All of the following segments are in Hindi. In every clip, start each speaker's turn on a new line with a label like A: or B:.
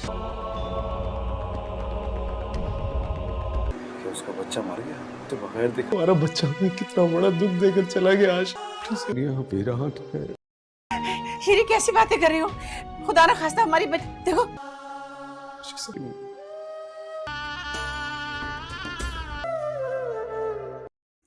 A: कि उसका बच्चा मर गया तो बगैर देखे हमारा बच्चा हमें कितना बड़ा दुख देकर चला गया। आज यहाँ बेराहत है।
B: ये कैसी बातें कर रही हो? खुदा ना खास्ता हमारी देखो।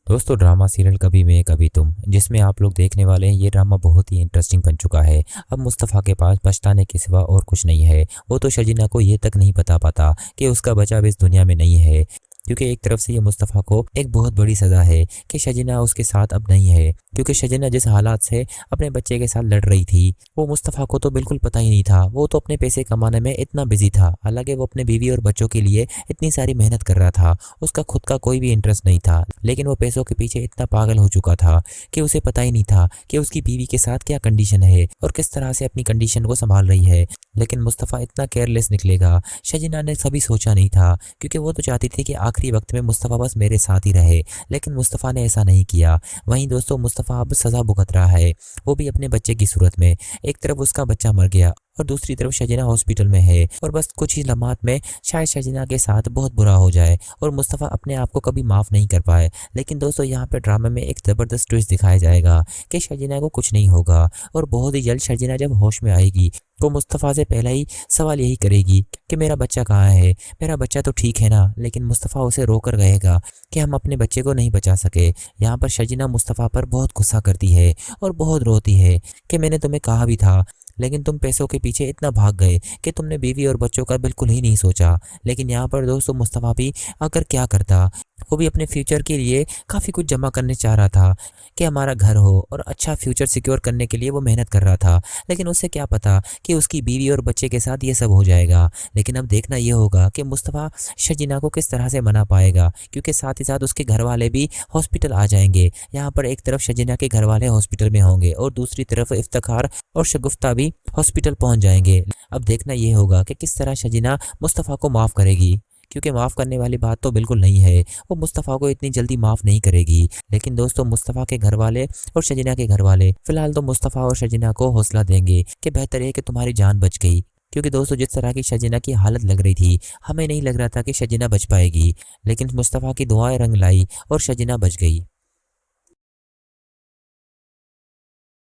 C: दोस्तों ड्रामा सीरियल कभी मैं कभी तुम जिसमें आप लोग देखने वाले हैं, ये ड्रामा बहुत ही इंटरेस्टिंग बन चुका है। अब मुस्तफ़ा के पास पछताने के सिवा और कुछ नहीं है। वो तो शजीना को ये तक नहीं बता पाता कि उसका बच्चा अब इस दुनिया में नहीं है, क्योंकि एक तरफ से ये मुस्तफ़ा को एक बहुत बड़ी सज़ा है कि शजीना उसके साथ अब नहीं है। क्योंकि शजीना जिस हालात से अपने बच्चे के साथ लड़ रही थी वो मुस्तफ़ा को तो बिल्कुल पता ही नहीं था। वो तो अपने पैसे कमाने में इतना बिजी था, हालांकि वो अपने बीवी और बच्चों के लिए इतनी सारी मेहनत कर रहा था, उसका खुद का कोई भी इंटरेस्ट नहीं था। लेकिन वो पैसों के पीछे इतना पागल हो चुका था कि उसे पता ही नहीं था कि उसकी बीवी के साथ क्या कंडीशन है और किस तरह से अपनी कंडीशन को संभाल रही है। लेकिन मुस्तफ़ा इतना केयरलेस निकलेगा शजीना ने कभी सोचा नहीं था, क्योंकि वो तो चाहती थी कि आखिरी वक्त में मुस्तफ़ा बस मेरे साथ ही रहे। लेकिन मुस्तफ़ा ने ऐसा नहीं किया। वहीं दोस्तों मुस्तफ़ा अब सज़ा भुगत रहा है, वो भी अपने बच्चे की सूरत में। एक तरफ उसका बच्चा मर गया और दूसरी तरफ शजीना हॉस्पिटल में है, और बस कुछ ही लम्हात में शायद शजीना के साथ बहुत बुरा हो जाए और मुस्तफ़ा अपने आप को कभी माफ़ नहीं कर पाए। लेकिन दोस्तों यहाँ पे ड्रामे में एक ज़बरदस्त ट्विस्ट दिखाया जाएगा कि शजीना को कुछ नहीं होगा, और बहुत ही जल्द शजीना जब होश में आएगी तो मुस्तफ़ा से पहला ही सवाल यही करेगी कि मेरा बच्चा कहाँ है, मेरा बच्चा तो ठीक है ना। लेकिन मुस्तफ़ा उसे रोकर रहेगा कि हम अपने बच्चे को नहीं बचा सके। यहाँ पर शजीना मुस्तफ़ा पर बहुत गुस्सा करती है और बहुत रोती है कि मैंने तुम्हें कहा भी था, लेकिन तुम पैसों के पीछे इतना भाग गए कि तुमने बीवी और बच्चों का बिल्कुल ही नहीं सोचा। लेकिन यहाँ पर दोस्तों मुस्तफ़ा भी अगर क्या करता, वो भी अपने फ्यूचर के लिए काफ़ी कुछ जमा करने चाह रहा था कि हमारा घर हो, और अच्छा फ्यूचर सिक्योर करने के लिए वो मेहनत कर रहा था। लेकिन उसे क्या पता कि उसकी बीवी और बच्चे के साथ ये सब हो जाएगा। लेकिन अब देखना ये होगा कि मुस्तफ़ा शजीना को किस तरह से मना पाएगा, क्योंकि साथ ही साथ उसके घर वाले भी हॉस्पिटल आ जाएंगे। यहाँ पर एक तरफ शजीना के घर वाले हॉस्पिटल में होंगे और दूसरी तरफ इफ्तिखार और शगुफ्ता भी हॉस्पिटल पहुंच जाएंगे। अब देखना ये होगा कि किस तरह शजीना मुस्तफ़ा को माफ़ करेगी, क्योंकि माफ़ करने वाली बात तो बिल्कुल नहीं है, वो मुस्तफ़ा को इतनी जल्दी माफ़ नहीं करेगी। लेकिन दोस्तों मुस्तफ़ा के घर वाले और शजीना के घर वाले फिलहाल तो मुस्तफ़ा और शजीना को हौसला देंगे कि बेहतर है कि तुम्हारी जान बच गई। क्योंकि दोस्तों जिस तरह की शजीना की हालत लग रही थी, हमें नहीं लग रहा था कि शजीना बच पाएगी। लेकिन मुस्तफ़ा की दुआएं रंग लाई और शजीना बच गई।